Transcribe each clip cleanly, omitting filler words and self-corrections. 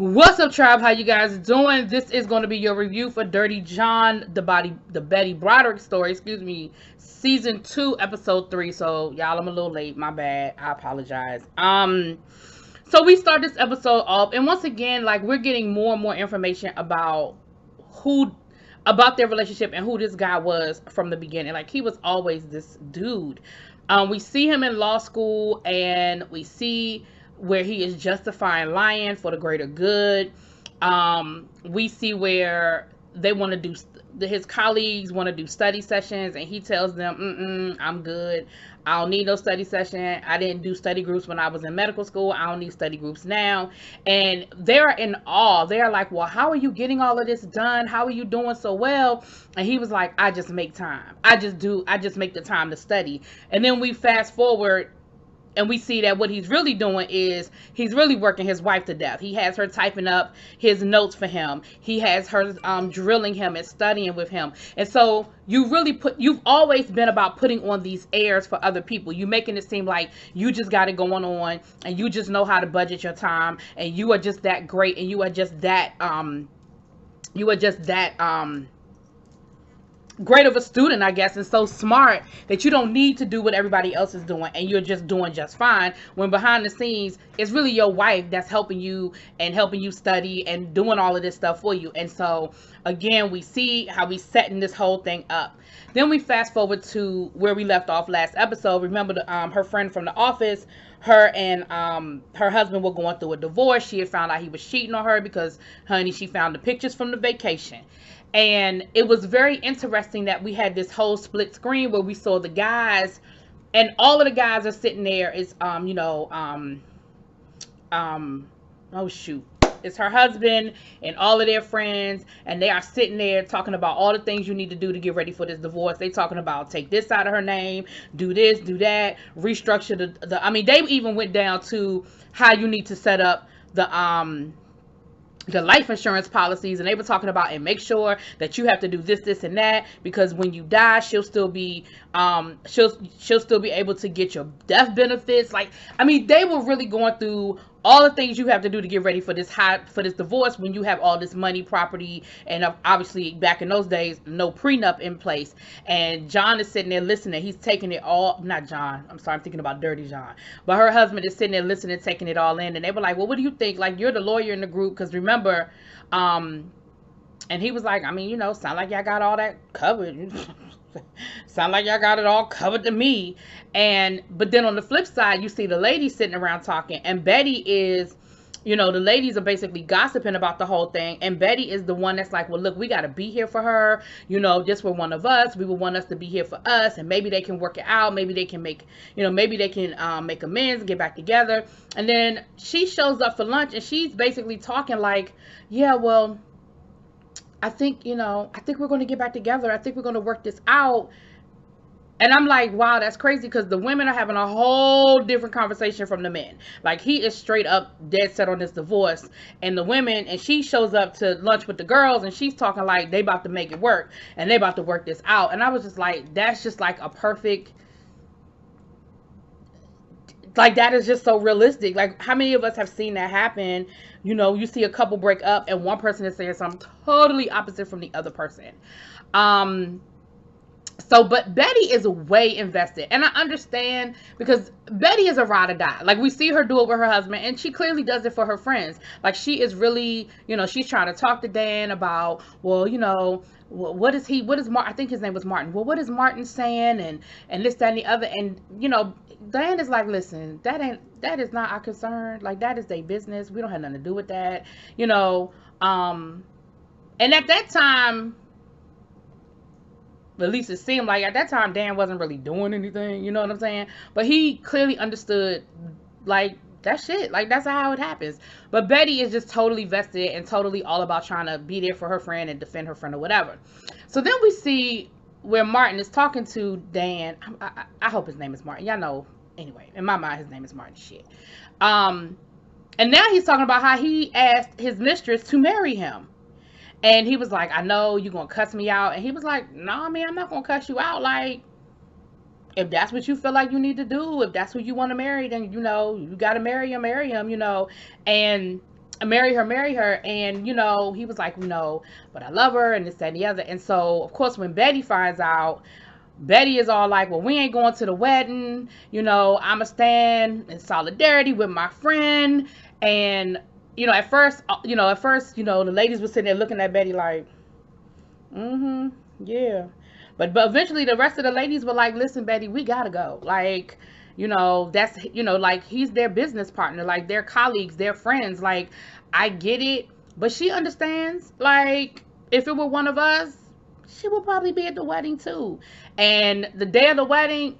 What's up, tribe? How you guys doing? This is going to be your review for Dirty John, the Betty Broderick story. Excuse me, season 2, episode 3. So y'all, I'm a little late. My bad. I apologize. So we start this episode off, and once again, like we're getting more and more information who, about their relationship and who this guy was from the beginning. Like he was always this dude. We see him in law school, and we see where he is justifying lying for the greater good. We see where they want to do, his colleagues want to do study sessions, and he tells them, I'm good. I don't need no study session. I didn't do study groups when I was in medical school. I don't need study groups now. And they're in awe. They're like, well, how are you getting all of this done? How are you doing so well? And he was like, I just make time. I just make the time to study. And then we fast forward, and we see that what he's really doing is he's really working his wife to death. He has her typing up his notes for him. He has her drilling him and studying with him. And so you've always been about putting on these airs for other people. You making it seem like you just got it going on, and you just know how to budget your time, and you are just that great, and you are just that great of a student, I guess, and so smart that you don't need to do what everybody else is doing, and you're just doing just fine, when behind the scenes it's really your wife that's helping you study and doing all of this stuff for you. And so again, we see how we setting this whole thing up. Then we fast forward to where we left off last episode. Remember her friend from the office, her and her husband were going through a divorce. She had found out he was cheating on her because, honey, she found the pictures from the vacation. And it was very interesting that we had this whole split screen where we saw the guys, and all of the guys are sitting there. It's oh shoot, it's her husband and all of their friends, and they are sitting there talking about all the things you need to do to get ready for this divorce. They talking about take this out of her name, do this, do that, restructure the I mean, they even went down to how you need to set up the life insurance policies, and they were talking about, and make sure that you have to do this and that, because when you die, she'll still be she'll still be able to get your death benefits. Like, I mean, they were really going through all the things you have to do to get ready for this divorce, when you have all this money, property, and obviously back in those days, no prenup in place. And John is sitting there listening. He's taking it all. Not John, I'm sorry, I'm thinking about Dirty John. But her husband is sitting there listening, taking it all in. And they were like, well, what do you think? Like, you're the lawyer in the group, because remember, and he was like, I mean, sound like y'all got all that covered. Sound like y'all got it all covered to me. But then on the flip side, you see the ladies sitting around talking, and Betty is, the ladies are basically gossiping about the whole thing, and Betty is the one that's like, well, look, we got to be here for her, this for one of us. We would want us to be here for us, and maybe they can work it out, maybe they can make make amends, get back together. And then she shows up for lunch, and she's basically talking like, yeah, well, I think we're going to get back together. I think we're going to work this out. And I'm like, wow, that's crazy, because the women are having a whole different conversation from the men. Like, he is straight up dead set on this divorce. And the women, and she shows up to lunch with the girls, and she's talking like they about to make it work, and they about to work this out. And I was just like, that's just like a perfect, like, that is just so realistic. Like, how many of us have seen that happen? You see a couple break up, and one person is saying something totally opposite from the other person. But Betty is way invested, and I understand, because Betty is a ride or die. Like, we see her do it with her husband, and she clearly does it for her friends. Like, she is really, she's trying to talk to Dan about, well, what is Martin? I think his name was Martin. Well, what is Martin saying? And this, that, and the other. And, Dan is like, listen, that is not our concern. Like, that is their business. We don't have nothing to do with that, and at that time, at least it seemed like at that time, Dan wasn't really doing anything, you know what I'm saying? But he clearly understood, like, that shit, like, that's how it happens. But Betty is just totally vested and totally all about trying to be there for her friend and defend her friend or whatever. So then we see where Martin is talking to Dan. I hope his name is Martin. Y'all know, anyway, in my mind, his name is Martin. Shit. And now he's talking about how he asked his mistress to marry him. And he was like, I know you're going to cuss me out. And he was like, no, man, I'm not going to cuss you out. Like, if that's what you feel like you need to do, if that's who you want to marry, then, you got to marry him. And marry her. And, you know, he was like, you know, but I love her and this, that, and the other. And so, of course, when Betty finds out, Betty is all like, well, we ain't going to the wedding. You know, I'ma stand in solidarity with my friend. And, you know, at first, the ladies were sitting there looking at Betty like, yeah. But eventually the rest of the ladies were like, listen, Betty, we gotta go. Like, you know, that's, you know, like, he's their business partner, like, their colleagues, their friends. Like, I get it, but she understands. Like, if it were one of us, she would probably be at the wedding too. And the day of the wedding,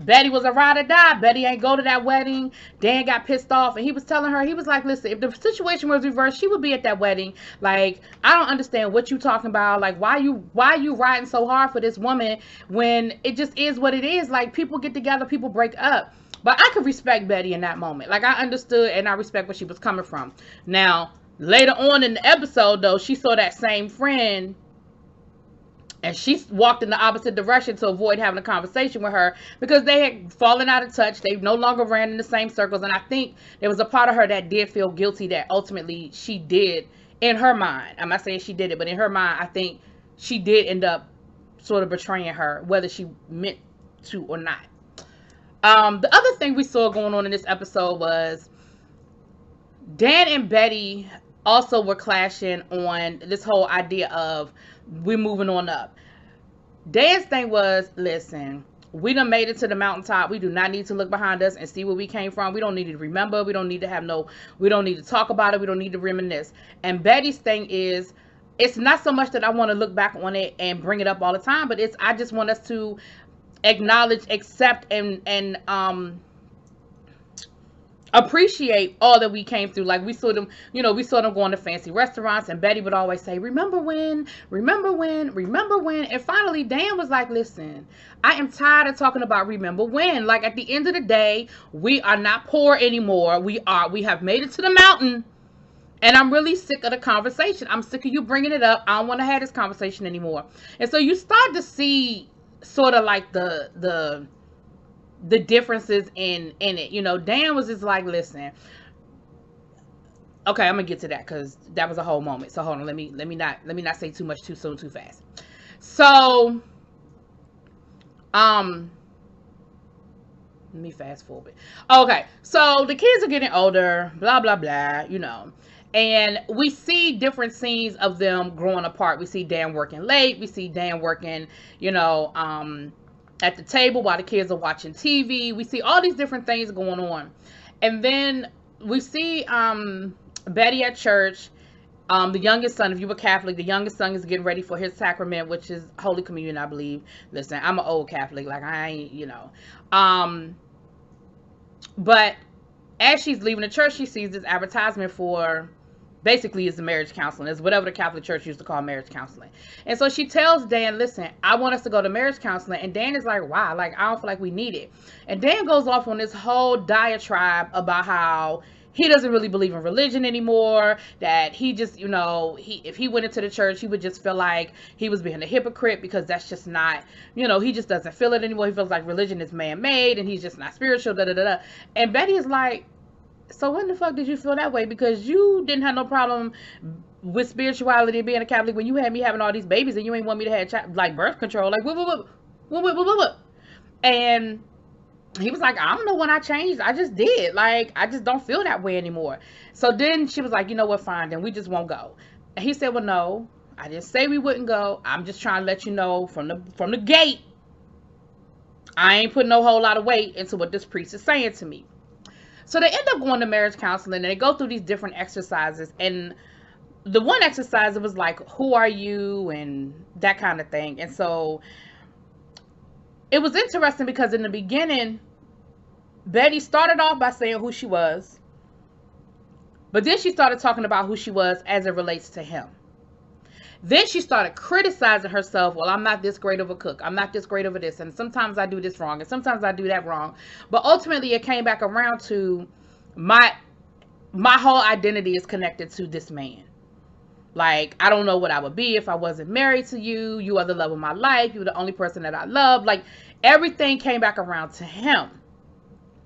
Betty was a ride or die. Betty ain't go to that wedding. Dan got pissed off, and he was telling her, he was like, listen, if the situation was reversed, she would be at that wedding. Like, I don't understand what you talking about. Like, why you riding so hard for this woman when it just is what it is? Like, people get together, people break up. But I could respect Betty in that moment. Like, I understood and I respect where she was coming from. Now, later on in the episode, though, she saw that same friend, and she walked in the opposite direction to avoid having a conversation with her because they had fallen out of touch. They no longer ran in the same circles. And I think there was a part of her that did feel guilty that ultimately she did in her mind. I'm not saying she did it, but in her mind, I think she did end up sort of betraying her, whether she meant to or not. The other thing we saw going on in this episode was Dan and Betty also were clashing on this whole idea of we're moving on up. Dan's thing was, listen, we done made it to the mountaintop. We do not need to look behind us and see where we came from. We don't need to remember. We don't need to talk about it. We don't need to reminisce. And Betty's thing is, it's not so much that I want to look back on it and bring it up all the time, but I just want us to acknowledge, accept, and appreciate all that we came through. Like, we saw them going to fancy restaurants, and Betty would always say, remember when, and finally Dan was like, listen, I am tired of talking about remember when. Like, at the end of the day, we are not poor anymore. We have made it to the mountain, and I'm really sick of the conversation. I'm sick of you bringing it up. I don't want to have this conversation anymore. And so you start to see sort of like the differences in it. You know, Dan was just like, listen, okay, I'm gonna get to that because that was a whole moment. So hold on, let me not say too much too soon, too fast. So let me fast forward. Okay, so the kids are getting older, blah blah blah, you know, and we see different scenes of them growing apart. We see Dan working late, we see Dan working, you know, at the table while the kids are watching TV. We see all these different things going on. And then we see Betty at church. The youngest son, if you were Catholic, the youngest son is getting ready for his sacrament, which is Holy Communion, I believe. Listen, I'm an old Catholic. Like, I ain't, you know. But as she's leaving the church, she sees this advertisement for, basically, it's the marriage counseling. It's whatever the Catholic Church used to call marriage counseling. And so she tells Dan, listen, I want us to go to marriage counseling. And Dan is like, why? Like, I don't feel like we need it. And Dan goes off on this whole diatribe about how he doesn't really believe in religion anymore, that he just, you know, if he went into the church, he would just feel like he was being a hypocrite because that's just not, you know, he just doesn't feel it anymore. He feels like religion is man-made and he's just not spiritual, da-da-da-da. And Betty is like, so when the fuck did you feel that way? Because you didn't have no problem with spirituality being a Catholic when you had me having all these babies and you ain't want me to have like birth control. Like, what? And he was like, I don't know when I changed. I just did. Like, I just don't feel that way anymore. So then she was like, you know what, fine, then we just won't go. And he said, well, no, I didn't say we wouldn't go. I'm just trying to let you know from the gate, I ain't putting no whole lot of weight into what this priest is saying to me. So they end up going to marriage counseling and they go through these different exercises. And the one exercise, it was like, who are you? And that kind of thing. And so it was interesting because in the beginning, Betty started off by saying who she was. But then she started talking about who she was as it relates to him. Then she started criticizing herself. Well, I'm not this great of a cook. I'm not this great of a this. And sometimes I do this wrong. And sometimes I do that wrong. But ultimately, it came back around to my whole identity is connected to this man. Like, I don't know what I would be if I wasn't married to you. You are the love of my life. You're the only person that I love. Like, everything came back around to him.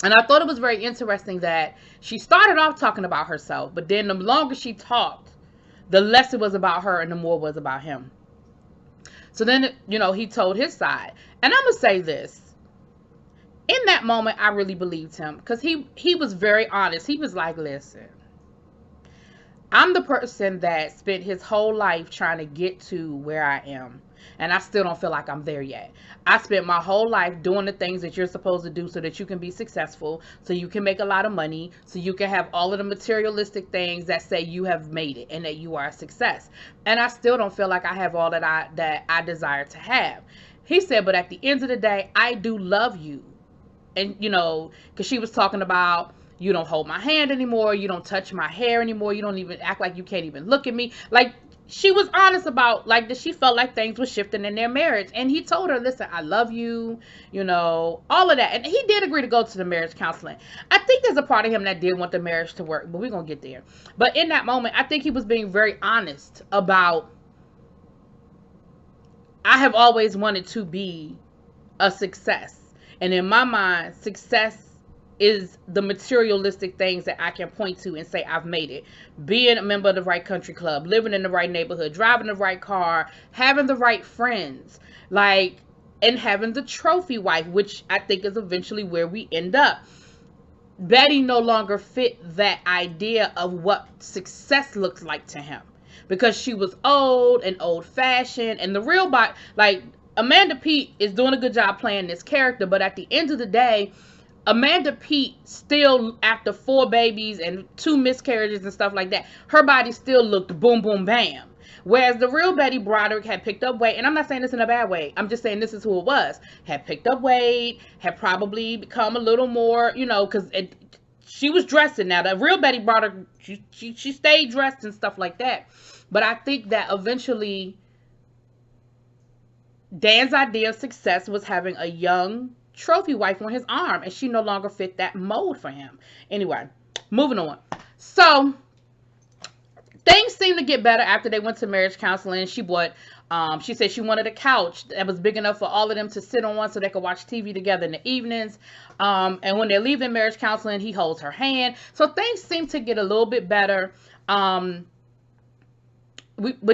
And I thought it was very interesting that she started off talking about herself, but then the longer she talked, the less it was about her and the more it was about him. So then, he told his side. And I'm going to say this. In that moment, I really believed him because he was very honest. He was like, listen, I'm the person that spent his whole life trying to get to where I am. And I still don't feel like I'm there yet. I spent my whole life doing the things that you're supposed to do so that you can be successful, so you can make a lot of money, so you can have all of the materialistic things that say you have made it and that you are a success. And I still don't feel like I have all that I desire to have. He said, but at the end of the day, I do love you. And, because she was talking about, you don't hold my hand anymore. You don't touch my hair anymore. You don't even act like you can't even look at me. Like, she was honest about, like, that she felt like things were shifting in their marriage. And he told her, listen, I love you, all of that. And he did agree to go to the marriage counseling. I think there's a part of him that did want the marriage to work, but we're going to get there. But in that moment, I think he was being very honest about, I have always wanted to be a success. And in my mind, success is the materialistic things that I can point to and say I've made it. Being a member of the right country club, living in the right neighborhood, driving the right car, having the right friends, and having the trophy wife, which I think is eventually where we end up. Betty no longer fit that idea of what success looks like to him because she was old and old-fashioned, and the real Amanda Peet is doing a good job playing this character, but at the end of the day, Amanda Peet still, after 4 babies and 2 miscarriages and stuff like that, her body still looked boom, boom, bam. Whereas the real Betty Broderick had picked up weight, and I'm not saying this in a bad way, I'm just saying this is who it was, had picked up weight, had probably become a little more, because she was dressing. Now, the real Betty Broderick, she stayed dressed and stuff like that. But I think that eventually Dan's idea of success was having a young trophy wife on his arm, and she no longer fit that mold for him. Anyway, moving on. So things seemed to get better after they went to marriage counseling. She said she wanted a couch that was big enough for all of them to sit on so they could watch TV together in the evenings. And when they're leaving marriage counseling, he holds her hand. So things seem to get a little bit better. But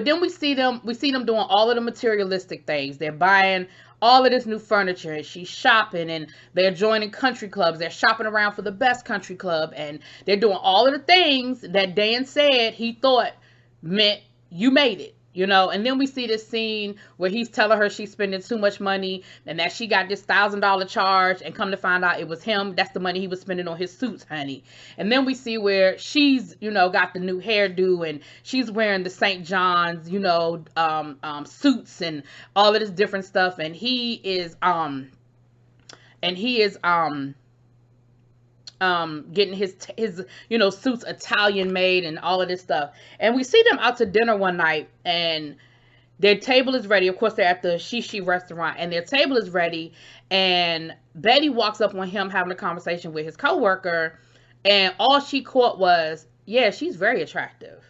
then we see them doing all of the materialistic things. They're buying all of this new furniture, and she's shopping, and they're joining country clubs. They're shopping around for the best country club, and they're doing all of the things that Dan said he thought meant you made it. And then we see this scene where he's telling her she's spending too much money and that she got this $1,000 charge, and come to find out it was him. That's the money he was spending on his suits, honey. And then we see where she's, got the new hairdo, and she's wearing the St. John's, suits and all of this different stuff. And he is getting his suits Italian made and all of this stuff. And we see them out to dinner one night, and their table is ready. Of course, they're at the Shishi restaurant, and their table is ready. And Betty walks up on him having a conversation with his coworker, and all she caught was, yeah, she's very attractive.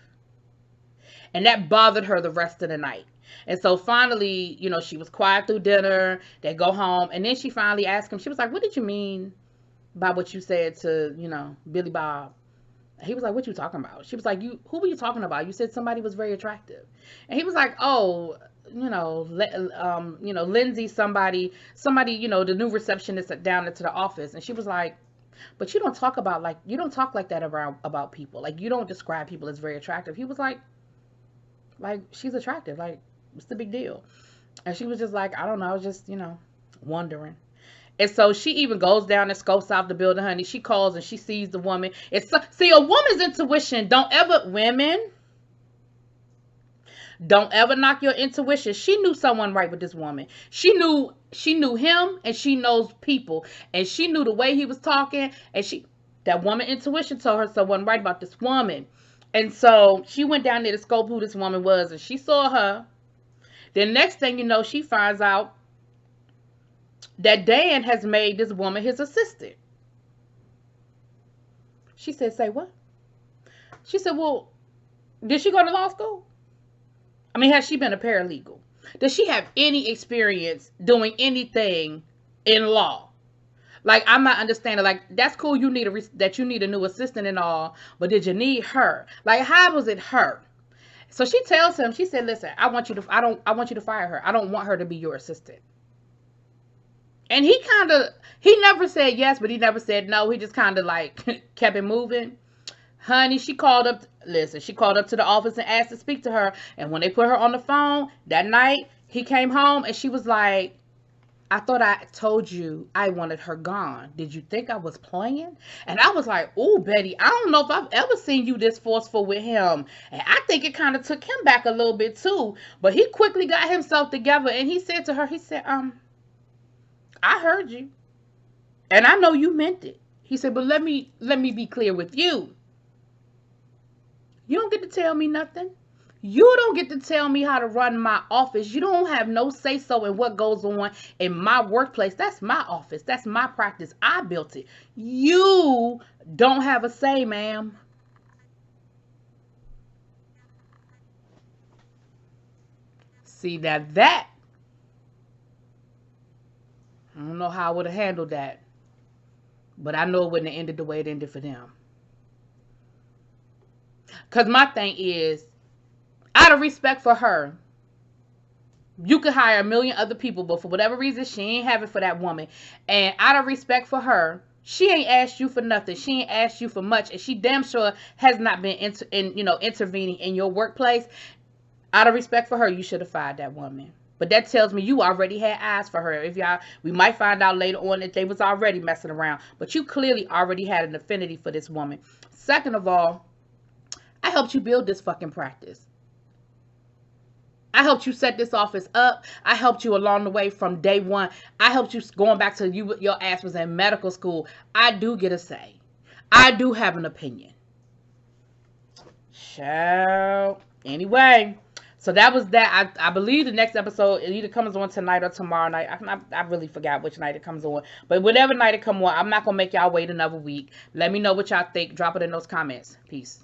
And that bothered her the rest of the night. And so finally, she was quiet through dinner. They go home, and then she finally asked him, she was like, what did you mean by what you said to, Billy Bob? He was like, what you talking about? She was like, who were you talking about? You said somebody was very attractive. And he was like, oh, Lindsay, somebody, the new receptionist down into the office. And she was like, but you don't talk like that about people. Like, you don't describe people as very attractive. He was like, she's attractive. Like, what's the big deal? And she was just like, I don't know. I was just, wondering. And so she even goes down and scopes out the building, honey. She calls and she sees the woman. See, a woman's intuition, don't ever knock your intuition. She knew someone right with this woman. She knew him, and she knows people, and she knew the way he was talking, and that woman intuition told her someone right about this woman. And so she went down there to scope who this woman was, and she saw her. Then next thing you know, she finds out that Dan has made this woman his assistant. She said, say what? She said, well, did she go to law school? I mean, has she been a paralegal? Does she have any experience doing anything in law? Like, I'm not understanding. Like, that's cool. You need that you need a new assistant and all, but did you need her? Like, how was it her? So she tells him, she said, listen, I want you to fire her. I don't want her to be your assistant. And he never said yes, but he never said no. He just kind of like kept it moving. Honey, she called up to the office and asked to speak to her. And when they put her on the phone that night, he came home and she was like, I thought I told you I wanted her gone. Did you think I was playing? And I was like, oh, Betty, I don't know if I've ever seen you this forceful with him. And I think it kind of took him back a little bit too. But he quickly got himself together and he said to her, he said, I heard you. And I know you meant it. He said, but let me be clear with you. You don't get to tell me nothing. You don't get to tell me how to run my office. You don't have no say-so in what goes on in my workplace. That's my office. That's my practice. I built it. You don't have a say, ma'am. See, that, I don't know how I would have handled that. But I know it wouldn't have ended the way it ended for them. Because my thing is, out of respect for her, you could hire a million other people, but for whatever reason, she ain't have it for that woman. And out of respect for her, she ain't asked you for nothing. She ain't asked you for much. And she damn sure has not been intervening in your workplace. Out of respect for her, you should have fired that woman. But that tells me you already had eyes for her. We might find out later on that they was already messing around. But you clearly already had an affinity for this woman. Second of all, I helped you build this fucking practice. I helped you set this office up. I helped you along the way from day one. I helped you going back to your ass was in medical school. I do get a say. I do have an opinion. Anyway, so that was that. I believe the next episode, it either comes on tonight or tomorrow night. I really forgot which night it comes on. But whatever night it comes on, I'm not going to make y'all wait another week. Let me know what y'all think. Drop it in those comments. Peace.